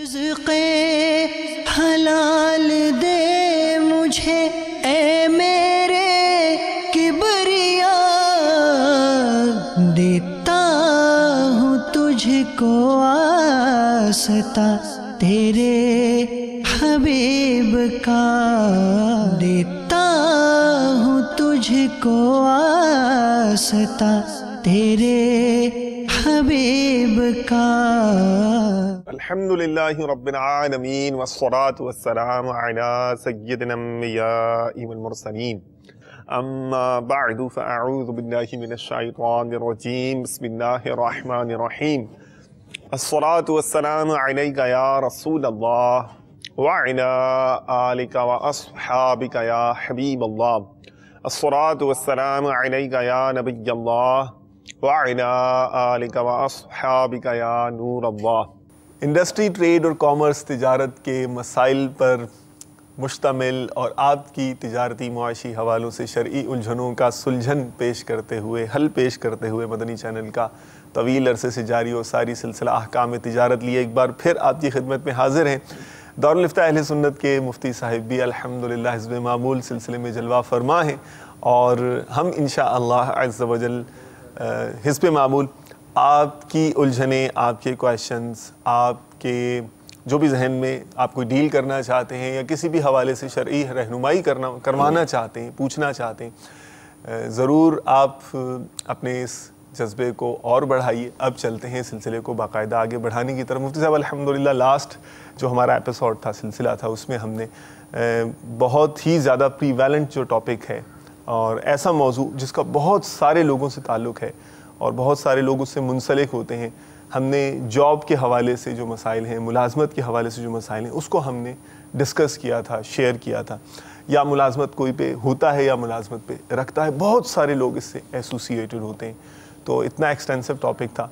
رزق حلال دے مجھے اے میرے کبریا، دیتا ہوں تجھ کو واسطہ تیرے حبیب کا، دیتا ہوں تجھ کو واسطہ تیرے حبیب کا۔ الحمدللہ رب العالمین والصلاة والسلام علی سیدنا الانبیاء والمرسلین، اما بعد فاعوذ باللہ من الشیطان الرجیم، بسم اللہ الرحمن الرحیم۔ الصلاة والسلام علیک یا رسول اللہ وعلی آلک واصحابک یا حبیب اللہ، الصلاة والسلام علیک یا نبی اللہ وعلی آلک واصحابک یا نور اللہ۔ انڈسٹری، ٹریڈ اور کامرس، تجارت کے مسائل پر مشتمل اور آپ کی تجارتی معاشی حوالوں سے شرعی الجھنوں کا سلجھن پیش کرتے ہوئے، حل پیش کرتے ہوئے مدنی چینل کا طویل عرصے سے جاری و ساری سلسلہ احکام تجارت لیے ایک بار پھر آپ کی خدمت میں حاضر ہیں۔ دارالفتہ اہل سنت کے مفتی صاحب بھی الحمدللہ حزب معمول سلسلے میں جلوہ فرما ہیں، اور ہم انشاءاللہ عز و جل حزب معمول آپ کی الجھنیں، آپ کے کویشچنز، آپ کے جو بھی ذہن میں آپ کو ڈیل کرنا چاہتے ہیں یا کسی بھی حوالے سے شرعی رہنمائی کروانا چاہتے ہیں، پوچھنا چاہتے ہیں، ضرور آپ اپنے اس جذبے کو اور بڑھائیے۔ اب چلتے ہیں سلسلے کو باقاعدہ آگے بڑھانے کی طرف۔ مفتی صاحب الحمدللہ لاسٹ جو ہمارا ایپیسوڈ تھا، سلسلہ تھا، اس میں ہم نے بہت ہی زیادہ پریویلنٹ جو ٹاپک ہے اور ایسا موضوع جس کا بہت سارے لوگوں سے تعلق ہے اور بہت سارے لوگ اس سے منسلک ہوتے ہیں، ہم نے جاب کے حوالے سے جو مسائل ہیں، ملازمت کے حوالے سے جو مسائل ہیں، اس کو ہم نے ڈسکس کیا تھا، شیئر کیا تھا۔ یا ملازمت کوئی پہ ہوتا ہے یا ملازمت پہ رکھتا ہے، بہت سارے لوگ اس سے ایسوسیٹڈ ہوتے ہیں، تو اتنا ایکسٹینسو ٹاپک تھا،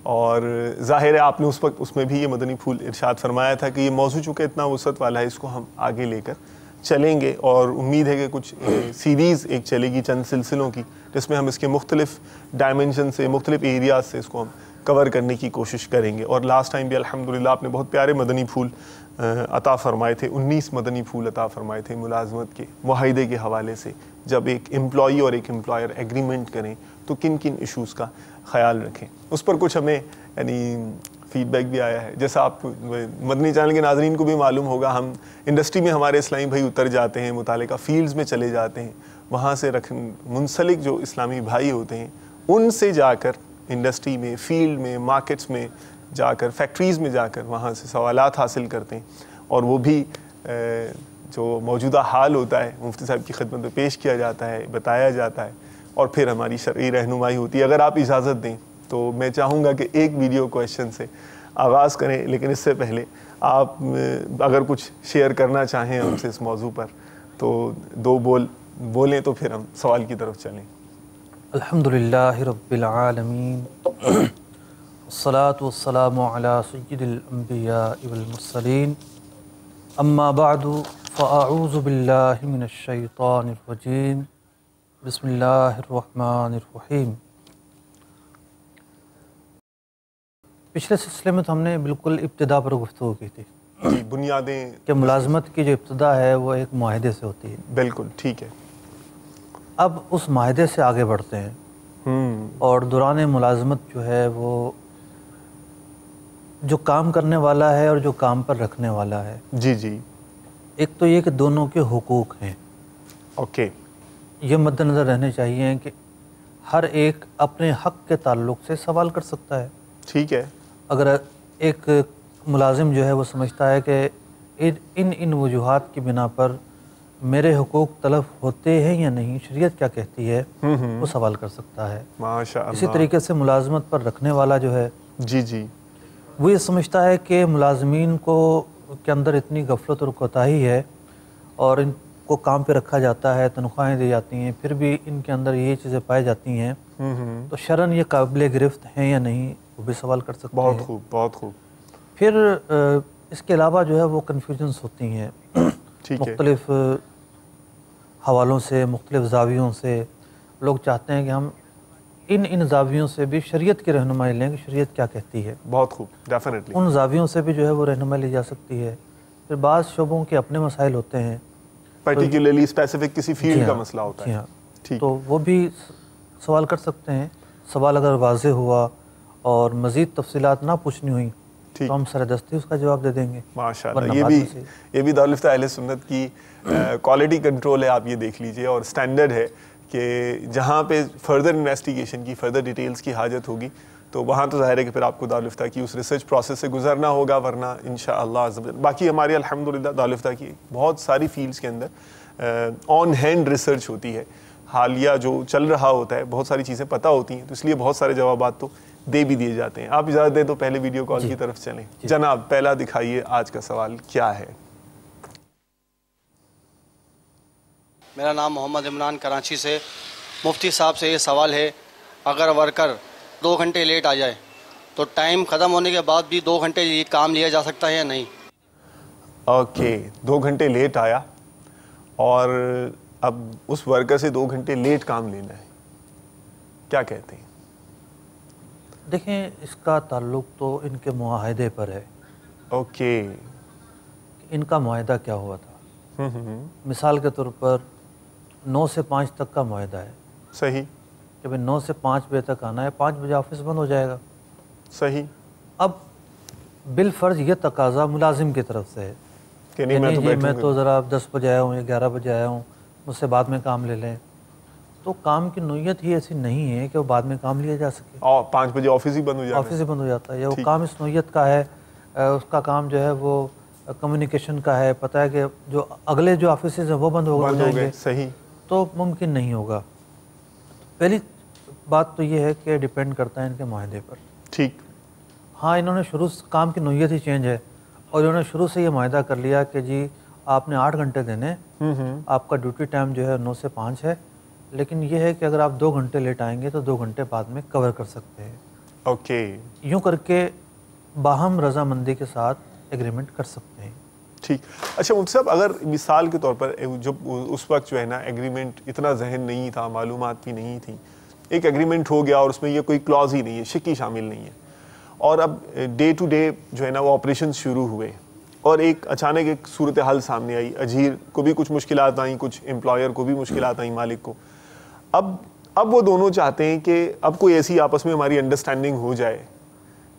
اور ظاہر ہے آپ نے اس وقت اس میں بھی یہ مدنی پھول ارشاد فرمایا تھا کہ یہ موضوع چونکہ اتنا وسعت والا ہے، اس کو ہم آگے لے کر چلیں گے، اور امید ہے کہ کچھ سیریز ایک چلے گی چند سلسلوں کی، جس میں ہم اس کے مختلف ڈائمنشن سے، مختلف ایریاز سے اس کو ہم کور کرنے کی کوشش کریں گے۔ اور لاسٹ ٹائم بھی الحمدللہ آپ نے بہت پیارے مدنی پھول عطا فرمائے تھے، 19 مدنی پھول عطا فرمائے تھے ملازمت کے معاہدے کے حوالے سے، جب ایک امپلائی اور ایک امپلائر ایگریمنٹ کریں تو کن کن ایشوز کا خیال رکھیں۔ اس پر کچھ ہمیں فیڈ بیک بھی آیا ہے، جیسا آپ مدنی چینل کے ناظرین کو بھی معلوم ہوگا، ہم انڈسٹری میں ہمارے اسلامی بھائی اتر جاتے ہیں، متعلقہ فیلڈز میں چلے جاتے ہیں، وہاں سے منسلک جو اسلامی بھائی ہوتے ہیں ان سے جا کر انڈسٹری میں، فیلڈ میں، مارکیٹس میں جا کر، فیکٹریز میں جا کر وہاں سے سوالات حاصل کرتے ہیں، اور وہ بھی جو موجودہ حال ہوتا ہے مفتی صاحب کی خدمت میں پیش کیا جاتا ہے، بتایا جاتا ہے، اور پھر ہماری شرعی رہنمائی ہوتی ہے۔ اگر آپ اجازت دیں تو میں چاہوں گا کہ ایک ویڈیو کویشچن سے آغاز کریں، لیکن اس سے پہلے آپ اگر کچھ شیئر کرنا چاہیں ہم سے اس موضوع پر تو دو بولیں تو پھر ہم سوال کی طرف چلیں۔ الحمدللہ رب العالمین، والصلاة والسلام علی سید الانبیاء والمرسلین، اما بعد فاعوذ باللہ من الشیطان الرجیم، بسم اللہ الرحمن الرحیم۔ پچھلے سلسلے میں تو ہم نے بالکل ابتدا پر گفتگو کی تھی، بنیادیں کہ ملازمت کی جو ابتدا ہے وہ ایک معاہدے سے ہوتی ہے۔ بالکل ٹھیک ہے۔ اب اس معاہدے سے آگے بڑھتے ہیں، اور دوران ملازمت جو ہے وہ جو کام کرنے والا ہے اور جو کام پر رکھنے والا ہے، جی جی، ایک تو یہ کہ دونوں کے حقوق ہیں، اوکے، یہ مد نظر رہنے چاہیے کہ ہر ایک اپنے حق کے تعلق سے سوال کر سکتا ہے۔ ٹھیک ہے، اگر ایک ملازم جو ہے وہ سمجھتا ہے کہ ان وجوہات کی بنا پر میرے حقوق تلف ہوتے ہیں یا نہیں، شریعت کیا کہتی ہے، وہ سوال کر سکتا ہے۔ ماشاء اللہ۔ اسی طریقے سے ملازمت پر رکھنے والا جو ہے جی جی، وہ یہ سمجھتا ہے کہ ملازمین کے اندر اتنی غفلت اور کوتاہی ہے، اور ان کو کام پہ رکھا جاتا ہے، تنخواہیں دی جاتی ہیں، پھر بھی ان کے اندر یہ چیزیں پائی جاتی ہیں، تو شرعاً یہ قابل گرفت ہیں یا نہیں، وہ بھی سوال کر سکتے ہیں۔ بہت خوب، بہت خوب۔ پھر اس کے علاوہ جو ہے وہ کنفیوژنس ہوتی ہیں مختلف حوالوں سے، مختلف زاویوں سے۔ لوگ چاہتے ہیں کہ ہم ان زاویوں سے بھی شریعت کی رہنمائی لیں کہ شریعت کیا کہتی ہے. بہت خوب, ڈیفینیٹلی. ان زاویوں سے بھی جو ہے وہ رہنمائی لی جا سکتی ہے. پھر بعض شعبوں کے اپنے مسائل ہوتے ہیں, پرٹیکولرلی اسپیسیفک کسی فیلڈ کا مسئلہ ہوتا ہے. ٹھیک, تو وہ بھی سوال کر سکتے ہیں. سوال اگر واضح ہوا اور مزید تفصیلات نہ پوچھنی ہوئی تو ہم سر دستی اس کا جواب دے دیں گے. ماشاءاللہ, یہ بھی دارالفتہ اہل سنت کی کوالٹی کنٹرول ہے. آپ یہ دیکھ لیجئے, اور سٹینڈرڈ ہے کہ جہاں پہ فردر انویسٹیگیشن کی, فردر ڈیٹیلز کی حاجت ہوگی تو وہاں تو ظاہر ہے کہ پھر آپ کو دارالفتہ کی اس ریسرچ پروسیس سے گزرنا ہوگا, ورنہ انشاءاللہ. باقی ہماری الحمدللہ دارالفتہ کی بہت ساری فیلڈز کے اندر آن ہینڈ ریسرچ ہوتی ہے. حالیہ جو چل رہا ہوتا ہے بہت ساری چیزیں پتہ ہوتی ہیں, تو اس لیے بہت سارے جوابات تو دے بھی دیے جاتے ہیں. آپ اجازت دیں تو پہلے ویڈیو کال کی طرف چلیں. جناب پہلا دکھائیے آج کا سوال کیا ہے. میرا نام محمد عمران کراچی سے. مفتی صاحب سے یہ سوال ہے, اگر ورکر 2 گھنٹے لیٹ آ جائے تو ٹائم ختم ہونے کے بعد بھی 2 گھنٹے یہ کام لیا جا سکتا ہے یا نہیں؟ اوکے, 2 گھنٹے لیٹ آیا اور اب اس ورکر سے 2 گھنٹے لیٹ کام لینا ہے, کیا کہتے ہیں؟ دیکھیں, اس کا تعلق تو ان کے معاہدے پر ہے. اوکے, ان کا معاہدہ کیا ہوا تھا. مثال کے طور پر 9 سے 5 تک کا معاہدہ ہے. صحیح. کہ بھائی 9 سے 5 بجے تک آنا ہے, 5 بجے آفس بند ہو جائے گا. صحیح. اب بالفرض یہ تقاضا ملازم کی طرف سے ہے کہ نہیں میں تو ذرا 10 بجے آیا ہوں یا 11 بجے آیا ہوں, مجھ سے بعد میں کام لے لیں. تو کام کی نوعیت ہی ایسی نہیں ہے کہ وہ بعد میں کام لیا جا سکے. 5 بجے آفس ہی بند ہو جاتا ہے. آفس ہی بند ہو جاتا ہے, یا وہ کام اس نوعیت کا ہے, اس کا کام جو ہے وہ کمیونیکیشن کا ہے, پتہ ہے کہ جو اگلے جو آفیسز ہیں وہ بند ہو جائیں گے. صحیح. تو ممکن نہیں ہوگا. پہلی بات تو یہ ہے کہ ڈیپینڈ کرتا ہے ان کے معاہدے پر. ٹھیک. ہاں, انہوں نے شروع کام کی نوعیت ہی چینج ہے اور انہوں نے شروع سے یہ معاہدہ کر لیا کہ جی آپ نے 8 گھنٹے دینے, آپ کا ڈیوٹی ٹائم جو ہے 9 سے 5 ہے, لیکن یہ ہے کہ اگر آپ 2 گھنٹے لیٹ آئیں گے تو 2 گھنٹے بعد میں کور کر سکتے ہیں. اوکے. یوں کر کے باہم رضامندی کے ساتھ ایگریمنٹ کر سکتے ہیں. ٹھیک. اچھا مفتی صاحب, اگر مثال کے طور پر جب اس وقت جو ہے نا ایگریمنٹ اتنا ذہن نہیں تھا, معلومات بھی نہیں تھی, ایک ایگریمنٹ ہو گیا اور اس میں یہ کوئی کلاز ہی نہیں ہے, شکی شامل نہیں ہے, اور اب ڈے ٹو ڈے جو ہے نا وہ آپریشن شروع ہوئے اور ایک اچانک ایک صورتحال سامنے آئی, اجیر کو بھی کچھ مشکلات آئیں, کچھ امپلائر کو بھی مشکلات آئیں, مالک کو. اب وہ دونوں چاہتے ہیں کہ اب کوئی ایسی آپس میں ہماری انڈرسٹینڈنگ ہو جائے,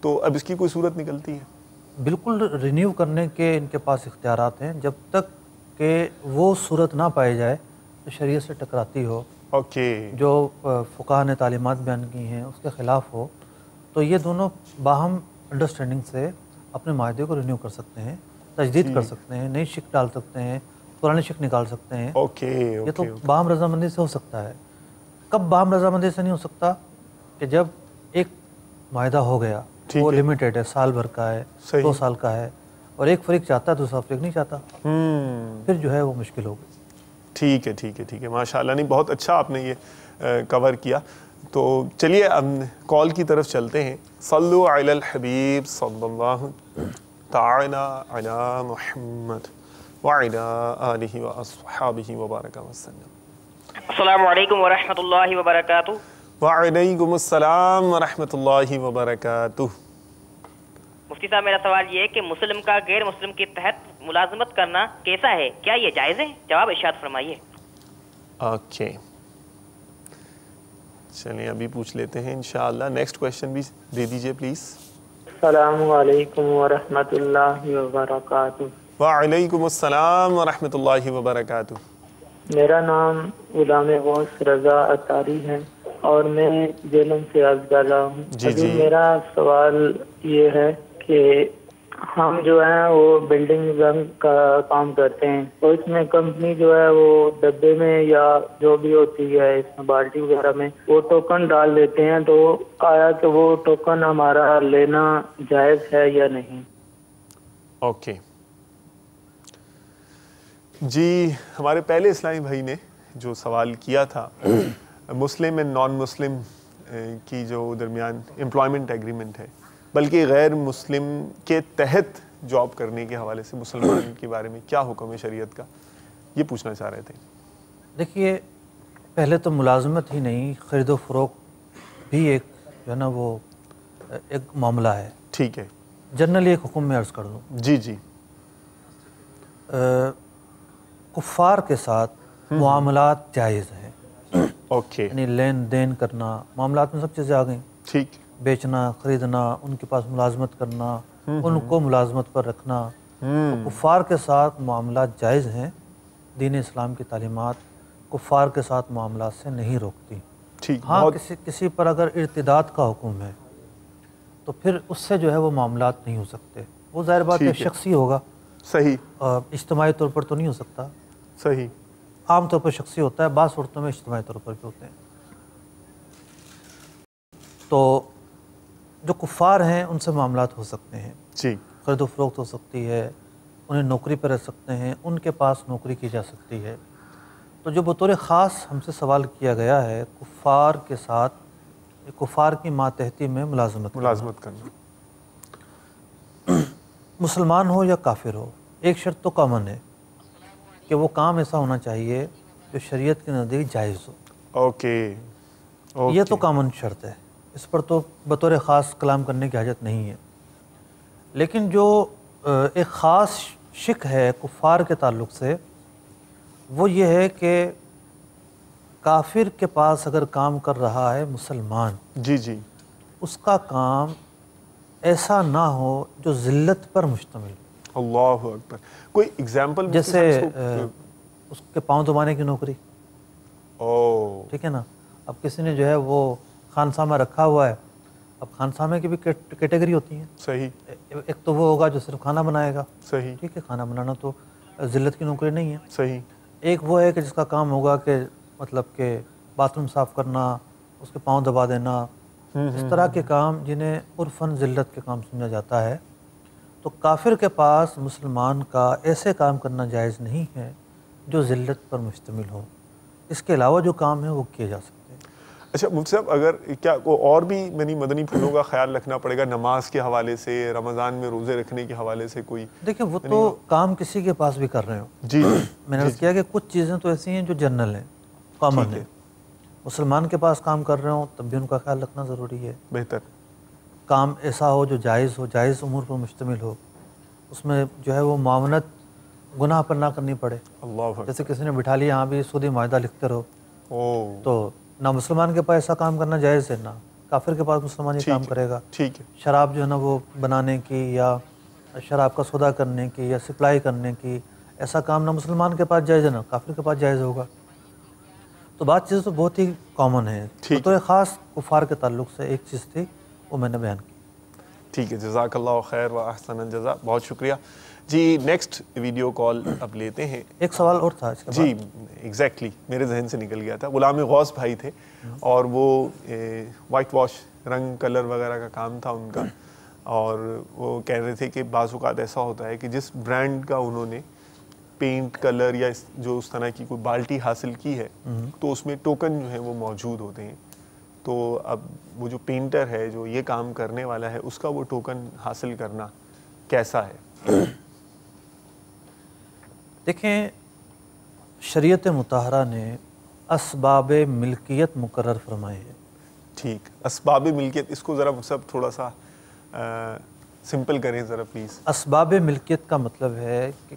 تو اب اس کی کوئی صورت نکلتی ہے؟ بالکل رینیو کرنے کے ان کے پاس اختیارات ہیں, جب تک کہ وہ صورت نہ پائی جائے جو شریعت سے ٹکراتی ہو, جو فقہاء نے تعلیمات بیان کی ہیں اس کے خلاف ہو, تو یہ دونوں باہم انڈرسٹینڈنگ سے اپنے معاہدے کو رینیو کر سکتے ہیں, تجدید کر سکتے ہیں, نئی شک ڈال سکتے ہیں, پرانی شک نکال سکتے ہیں. یہ تو باہم رضامندی سے ہو سکتا ہے. کب باہم رضامندی سے نہیں ہو سکتا؟ کہ جب ایک معاہدہ ہو گیا, وہ لمیٹڈ ہے, سال بھر کا ہے, 2 سال کا ہے, اور ایک فریق چاہتا ہے دوسرا فریق نہیں چاہتا, پھر جو ہے وہ مشکل ہوگی. ٹھیک ہے, ٹھیک ہے, ٹھیک ہے, ماشاءاللہ. نہیں, بہت اچھا آپ نے یہ کور کیا. تو چلیے کال کی طرف چلتے ہیں. صلو علی الحبیب صلی اللہ تعالی علی محمد وعلی آلہ واصحابہ وبارک وسلم. السلام علیکم ورحمۃ اللہ وبرکاتہ. وعلیکم السلام ورحمۃ اللہ وبرکاتہ. مفتی صاحب, میرا سوال یہ ہے کہ مسلم کا غیر مسلم کے تحت ملازمت کرنا کیسا ہے, کیا یہ جائز ہے؟ جواب ارشاد فرمائیے. اوکے, چلیں ابھی پوچھ لیتے ہیں انشاءاللہ. نیکسٹ کویشچن بھی دے دیجئے پلیز. السلام علیکم ورحمۃ اللہ وبرکاتہ. وعلیکم السلام ورحمۃ اللہ وبرکاتہ. میرا نام غلام غوث رضا اطاری ہے اور میں جیلم سے عرض کر رہا ہوں. ابھی میرا سوال یہ ہے کہ ہم جو ہیں وہ بلڈنگ رنگ کا کام کرتے ہیں, تو اس میں کمپنی جو ہے وہ ڈبے میں یا جو بھی ہوتی ہے اس میں بالٹی وغیرہ میں وہ ٹوکن ڈال دیتے ہیں, تو آیا کہ وہ ٹوکن ہمارا لینا جائز ہے یا نہیں؟ اوکے جی, ہمارے پہلے اسلامی بھائی نے جو سوال کیا تھا, مسلم اینڈ نان مسلم کی جو درمیان امپلائمنٹ ایگریمنٹ ہے, بلکہ غیر مسلم کے تحت جاب کرنے کے حوالے سے مسلمان کے بارے میں کیا حکم ہے شریعت کا, یہ پوچھنا چاہ رہے تھے. دیکھیے, پہلے تو ملازمت ہی نہیں, خرید و فروخت بھی ایک جو ہے نا وہ ایک معاملہ ہے. ٹھیک ہے. جنرلی ایک حکم میں عرض کر دوں. جی جی. کفار کے ساتھ معاملات جائز ہیں. اوکے. یعنی لین دین کرنا، معاملات میں سب چیزیں آ گئیں. ٹھیک. بیچنا، خریدنا، ان کے پاس ملازمت کرنا، ان کو ملازمت پر رکھنا. تو کفار کے ساتھ معاملات جائز ہیں. دین اسلام کی تعلیمات کفار کے ساتھ معاملات سے نہیں روکتی. ٹھیک. ہاں کسی پر اگر ارتداد کا حکم ہے تو پھر اس سے جو ہے وہ معاملات نہیں ہو سکتے. وہ ظاہر بات ہے شخصی ہوگا. صحیح. اجتماعی طور پر تو نہیں ہو سکتا. صحیح. عام طور پر شخصی ہوتا ہے، بعض صورتوں میں اجتماعی طور پر بھی ہوتے ہیں. تو جو کفار ہیں ان سے معاملات ہو سکتے ہیں. جی. خرید و فروخت ہو سکتی ہے، انہیں نوکری پر رکھ سکتے ہیں، ان کے پاس نوکری کی جا سکتی ہے. تو جو بطور خاص ہم سے سوال کیا گیا ہے کفار کے ساتھ، کفار کی ماتحتی میں ملازمت کرنا. مسلمان ہو یا کافر ہو، ایک شرط تو کامن ہے کہ وہ کام ایسا ہونا چاہیے جو شریعت کے نزدیک جائز ہو. اوکے. یہ تو کامن شرط ہے، اس پر تو بطور خاص کلام کرنے کی حاجت نہیں ہے. لیکن جو ایک خاص شک ہے کفار کے تعلق سے وہ یہ ہے کہ کافر کے پاس اگر کام کر رہا ہے مسلمان، جی جی، اس کا کام ایسا نہ ہو جو ذلت پر مشتمل. اللہ اکبر. کوئی ایگزامپل؟ جیسے اس کے پاؤں دبانے کی نوکری. ٹھیک ہے نا. اب کسی نے جو ہے وہ خانسامہ رکھا ہوا ہے. اب خانسامے کی بھی کیٹیگری ہوتی ہیں. صحیح. ایک تو وہ ہوگا جو صرف کھانا بنائے گا. صحیح. ٹھیک ہے، کھانا بنانا تو ذلت کی نوکری نہیں ہے. صحیح. ایک وہ ہے کہ جس کا کام ہوگا کہ مطلب کہ باتھ روم صاف کرنا، اس کے پاؤں دبا دینا، اس طرح کے کام جنہیں عرفاً ذلت کے کام سمجھا جاتا ہے. تو کافر کے پاس مسلمان کا ایسے کام کرنا جائز نہیں ہے جو ذلت پر مشتمل ہو. اس کے علاوہ جو کام ہے وہ کیے جا سکتے ہیں. اچھا مفتی صاحب، اگر کیا اور بھی مدنی پھولوں کا خیال رکھنا پڑے گا نماز کے حوالے سے، رمضان میں روزے رکھنے کے حوالے سے کوئی؟ دیکھیں وہ تو کام کسی کے پاس بھی کر رہے ہو. جی میں نے عرض کیا کہ کچھ چیزیں تو ایسی ہیں جو جنرل ہیں، کامن ہیں. مسلمان کے پاس کام کر رہے ہوں تب بھی ان کا خیال رکھنا ضروری ہے. بہتر. کام ایسا ہو جو جائز ہو، جائز امور پر مشتمل ہو، اس میں جو ہے وہ معاونت گناہ پر نہ کرنی پڑے. اللہ. جیسے کسی نے بٹھا لیا یہاں بھی سودی معاہدہ لکھتے رہو، تو نہ مسلمان کے پاس ایسا کام کرنا جائز ہے، نہ کافر کے پاس مسلمان یہ کام کرے گا. ٹھیک ہے. شراب جو ہے نا وہ بنانے کی یا شراب کا سودا کرنے کی یا سپلائی کرنے کی، ایسا کام نہ مسلمان کے پاس جائز ہے نہ کافر کے پاس جائز ہوگا. تو بات چیز تو بہت ہی کامن ہے. تو خاص کفار کے تعلق سے ایک چیز تھی وہ میں نے بیان کی. ٹھیک ہے، جزاک اللہ خیر و احسن الجزا. بہت شکریہ جی. نیکسٹ ویڈیو کال اب لیتے ہیں. ایک سوال اور تھا اس کے جی ایگزیکٹلی میرے ذہن سے نکل گیا تھا. غلام غوث بھائی تھے اور وہ وائٹ واش، رنگ کلر وغیرہ کا کام تھا ان کا، اور وہ کہہ رہے تھے کہ بعض اوقات ایسا ہوتا ہے کہ جس برانڈ کا انہوں نے پینٹ کلر یا جو اس طرح کی کوئی بالٹی حاصل کی ہے تو اس میں ٹوکن جو ہیں وہ موجود ہوتے ہیں. تو اب وہ جو پینٹر ہے جو یہ کام کرنے والا ہے اس کا وہ ٹوکن حاصل کرنا کیسا ہے؟ دیکھیں شریعت مطہرہ نے اسباب ملکیت مقرر فرمائے ہیں. ٹھیک. اسباب ملکیت، اس کو ذرا سب تھوڑا سا سمپل کریں ذرا پلیز. اسباب ملکیت کا مطلب ہے کہ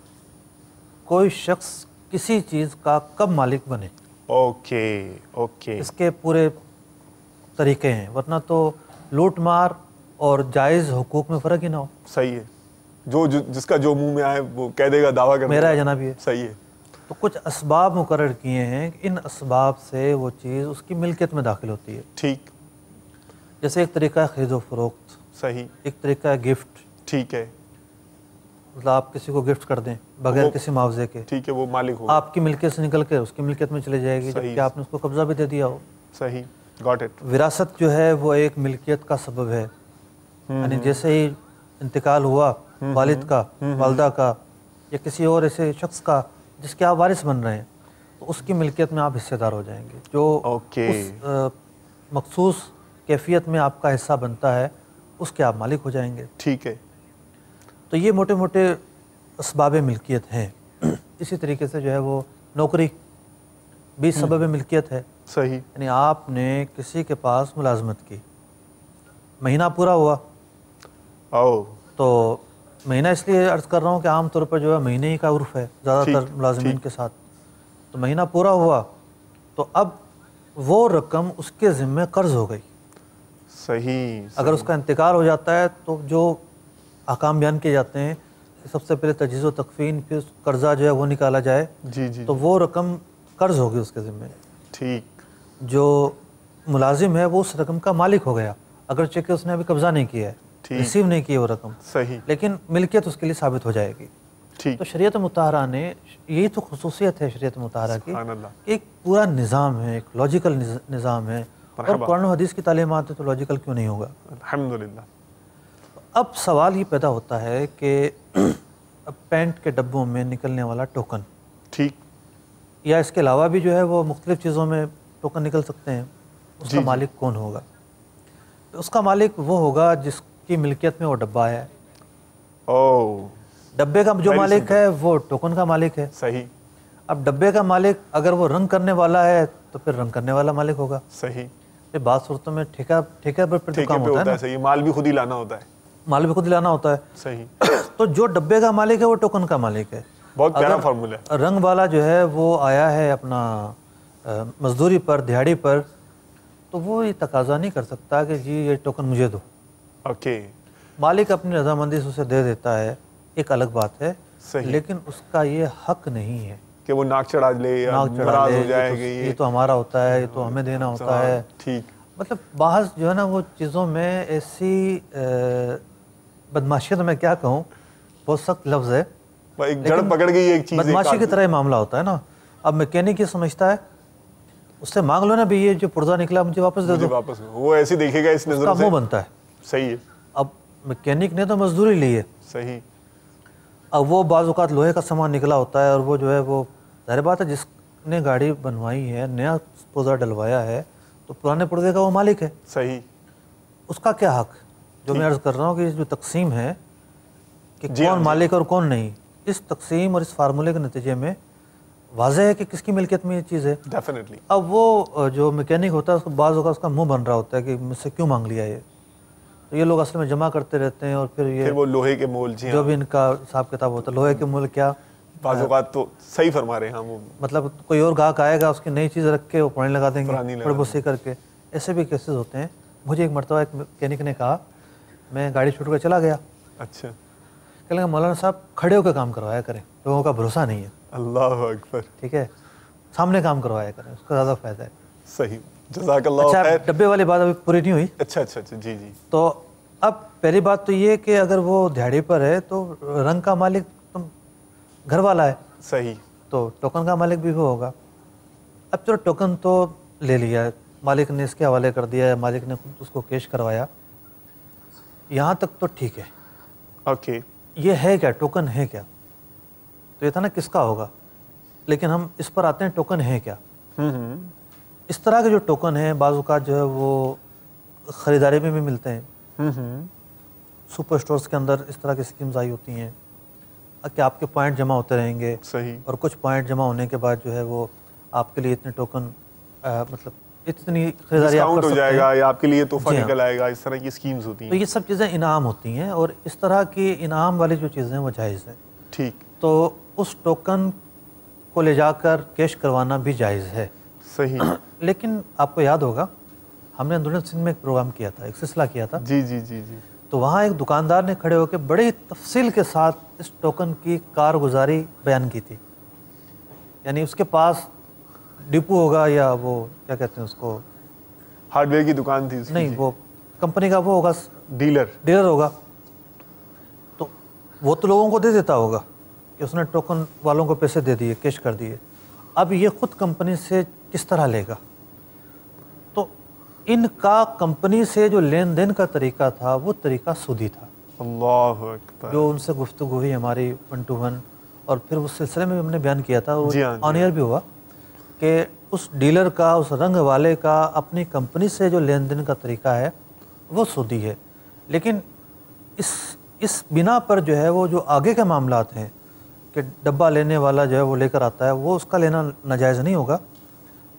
کوئی شخص کسی چیز کا کب مالک بنے. اوکے. اس کے پورے طریقے ہیں، ورنہ تو لوٹ مار اور جائز حقوق میں فرق ہی نہ ہو. صحیح ہے. جس کا جو منہ میں آئے وہ کہہ دے گا، دعویٰ کرے گا میرا ہے جناب یہ. صحیح ہے. تو کچھ اسباب مقرر کیے ہیں کہ ان اسباب سے وہ چیز اس کی ملکیت میں داخل ہوتی ہے. ٹھیک. جیسے ایک طریقہ ہے خرید و فروخت. صحیح. ایک طریقہ ہے گفٹ. ٹھیک ہے. مطلب آپ کسی کو گفٹ کر دیں بغیر کسی معاوضے کے. ٹھیک ہے، وہ مالک ہوگا. آپ کی ملکیت سے نکل کے اس کی ملکیت میں چلے جائے گی جبکہ آپ نے اس کو قبضہ بھی دے دیا ہو. صحیح. Got it. وراثت جو ہے وہ ایک ملکیت کا سبب ہے. یعنی جیسے ہی انتقال ہوا والد کا، والدہ کا یا کسی اور ایسے شخص کا جس کے آپ وارث بن رہے ہیں، تو اس کی ملکیت میں آپ حصے دار ہو جائیں گے. جو اس مخصوص کیفیت میں آپ کا حصہ بنتا ہے اس کے آپ مالک ہو جائیں گے. ٹھیک ہے. تو یہ موٹے موٹے اسباب ملکیت ہیں. اسی طریقے سے جو ہے وہ نوکری، بھی سبب ملکیت ہے. صحیح. یعنی آپ نے کسی کے پاس ملازمت کی, مہینہ پورا ہوا, تو مہینہ اس لیے عرض کر رہا ہوں کہ عام طور پر جو ہے مہینے ہی کا عرف ہے زیادہ تر ملازمین کے ساتھ. تو مہینہ پورا ہوا تو اب وہ رقم اس کے ذمہ قرض ہو گئی. صحیح. اگر اس کا انتقال ہو جاتا ہے تو جو احکام بیان کیے جاتے ہیں کہ سب سے پہلے تجہیز و تکفین, پھر قرضہ جو ہے وہ نکالا جائے, تو وہ رقم قرض ہوگی اس کے ذمہ. ٹھیک. جو ملازم ہے وہ اس رقم کا مالک ہو گیا, اگرچہ کہ اس نے ابھی قبضہ نہیں کیا ہے, ریسیو نہیں کی وہ رقم. صحیح. لیکن ملکیت اس کے لیے ثابت ہو جائے گی. تو شریعت مطہرہ نے, یہی تو خصوصیت ہے شریعت مطہرہ کی, ایک پورا نظام ہے, ایک لاجیکل نظام ہے, اور قرآن و حدیث کی تعلیمات ہے تو لاجیکل کیوں نہیں ہوگا. الحمدللہ. اب سوال یہ پیدا ہوتا ہے کہ اب پینٹ کے ڈبوں میں نکلنے والا ٹوکن, ٹھیک, یا اس کے علاوہ بھی جو ہے وہ مختلف چیزوں میں ٹوکن نکل سکتے ہیں, اس کا مالک کون ہوگا؟ اس کا مالک وہ ہوگا جس کی ملکیت میں وہ ڈبہ ہے. ڈبے کا جو مالک ہے وہ ٹوکن کا مالک ہے. صحیح. اب ڈبے کا مالک اگر وہ رنگ کرنے والا ہے تو پھر رنگ کرنے والا مالک ہوگا. صحیح. پھر بعض صورتوں میں ٹھیکہ پر تو کام ہوتا ہے. صحیح. مال بھی خود ہی لانا ہوتا ہے. مال بھی خود لانا ہوتا ہے. صحیح. تو جو ڈبے کا مالک ہے وہ ٹوکن کا مالک ہے. بہت پیارا فارمولا ہے. رنگ والا جو ہے وہ آیا ہے اپنا مزدوری پر, دیہڑی پر, تو وہ یہ تقاضا نہیں کر سکتا کہ جی یہ ٹوکن مجھے دو. اوکے. مالک اپنی رضامندی سے اسے دے دیتا ہے, ایک الگ بات ہے. صحیح. لیکن اس کا یہ حق نہیں ہے کہ وہ ناک چڑھا لے یا ناراض ہو جائے گا, یہ تو ہمارا ہوتا ہے, یہ تو ہمیں دینا ہوتا ہے. ٹھیک. مطلب بعض جو ہے نا وہ چیزوں میں ایسی بدماشی, تو میں کیا کہوں, بہت سخت لفظ ہے, جڑ پکڑ گئی ایک چیز, بدماشی کی طرح یہ معاملہ ہوتا ہے نا. اب میکینک یہ سمجھتا ہے, اس سے مانگ لو نا بھی یہ جو پرزہ نکلا مجھے واپس دے دو, وہ ایسے دیکھے گا اس نظر سے, اس کا منہ بنتا ہے. صحیح ہے. اب میکینک نے تو مزدوری لی ہے. صحیح. اب وہ بعض اوقات لوہے کا سامان نکلا ہوتا ہے, اور وہ جو ہے وہ ظاہر بات ہے جس نے گاڑی بنوائی ہے, نیا پرزہ ڈلوایا ہے, تو پرانے پرزے کا وہ مالک ہے. صحیح. اس کا کیا حق؟ جو میں عرض کر رہا ہوں کہ جو تقسیم ہے کہ کون مالک اور کون نہیں, اس تقسیم اور اس فارمولے کے نتیجے میں واضح ہے کہ کس کی ملکیت میں یہ چیز ہے. ڈیفینیٹلی. اب وہ جو میکینک ہوتا ہے اس کو بعض اوقات اس کا منہ بن رہا ہوتا ہے کہ مجھ سے کیوں مانگ لیا یہ, تو یہ لوگ اصل میں جمع کرتے رہتے ہیں, اور پھر وہ لوہے کے مول, جو بھی ان کا حساب کتاب ہوتا ہے, لوہے کے مول کیا بعض اوقات تو صحیح فرما رہے ہیں. وہ مطلب کوئی اور گاہک آئے گا, اس کی نئی چیز رکھ کے وہ پرانے لگا دیں گے, تھوڑے بہت سی کر کے. ایسے بھی کیسز ہوتے ہیں. مجھے ایک مرتبہ ایک میکینک نے کہا, میں گاڑی چھوڑ کر چلا گیا. اچھا. کہ لگا مولانا صاحب کھڑے ہو کے کام کروایا کریں, لوگوں کا بھروسہ نہیں ہے. اللہ اکبر. ٹھیک ہے, سامنے کام کروایا کریں, اس کا زیادہ فائدہ ہے. صحیح. جزاک اللہ خیر. اچھا, ڈبے والی بات ابھی پوری نہیں ہوئی. اچھا اچھا اچھا. جی جی. تو اب پہلی بات تو یہ کہ اگر وہ دیہڑی پر ہے تو رنگ کا مالک تم گھر والا ہے. صحیح. تو ٹوکن کا مالک بھی وہ ہوگا. اب چلو ٹوکن تو لے لیا, مالک نے اس کے حوالے کر دیا ہے, مالک نے خود اس کو کیش کروایا, یہاں تک تو ٹھیک ہے. اوکے. یہ ہے کیا, ٹوکن ہے کیا, تو یہ تھا نا کس کا ہوگا. لیکن ہم اس پر آتے ہیں ٹوکن ہے کیا. اس طرح کے جو ٹوکن ہیں بعض اوقات جو ہے وہ خریداری میں بھی ملتے ہیں. سپر اسٹورز کے اندر اس طرح کی اسکیمز آئی ہوتی ہیں کہ آپ کے پوائنٹ جمع ہوتے رہیں گے. صحیح. اور کچھ پوائنٹ جمع ہونے کے بعد جو ہے وہ آپ کے لیے اتنے ٹوکن, مطلب اتنی خریداری آپ کر سکتے ہیں, ہو جائے گا, یا آپ کے لیے تحفہ نکل آئے گا. اس طرح کی اسکیمز ہوتی ہیں. تو یہ سب چیزیں انعام ہوتی ہیں, اور اس طرح کی انعام والی جو چیزیں وہ جائز ہیں. ٹھیک. تو اس ٹوکن کو لے جا کر کیش کروانا بھی جائز ہے. صحیح. لیکن آپ کو یاد ہوگا ہم نے اندرون سندھ میں ایک پروگرام کیا تھا, ایک سلسلہ کیا تھا. جی جی جی جی. تو وہاں ایک دکاندار نے کھڑے ہو کے بڑی تفصیل کے ساتھ اس ٹوکن کی کارگزاری بیان کی تھی. یعنی اس کے پاس ڈپو ہوگا, یا وہ کیا کہتے ہیں اس کو, ہارڈ ویئر کی دکان تھی. نہیں, وہ کمپنی کا وہ ہوگا, ڈیلر ہوگا. تو وہ تو لوگوں کو دے دیتا ہوگا کہ اس نے ٹوکن والوں کو پیسے دے دیے, کیش کر دیے. اب یہ خود کمپنی سے کس طرح لے گا. تو ان کا کمپنی سے جو لین دین کا طریقہ تھا وہ طریقہ سودی تھا. اللہ اکبر. جو ان سے گفتگو ہوئی ہماری 1 to 1, اور پھر اس سلسلے میں ہم نے بیان کیا تھا, آن ایئر بھی ہوا, کہ اس ڈیلر کا, اس رنگ والے کا اپنی کمپنی سے جو لین دین کا طریقہ ہے وہ سودی ہے. لیکن اس بنا پر جو ہے وہ جو آگے کے معاملات ہیں کہ ڈبہ لینے والا جو ہے وہ لے کر آتا ہے, وہ اس کا لینا ناجائز نہیں ہوگا.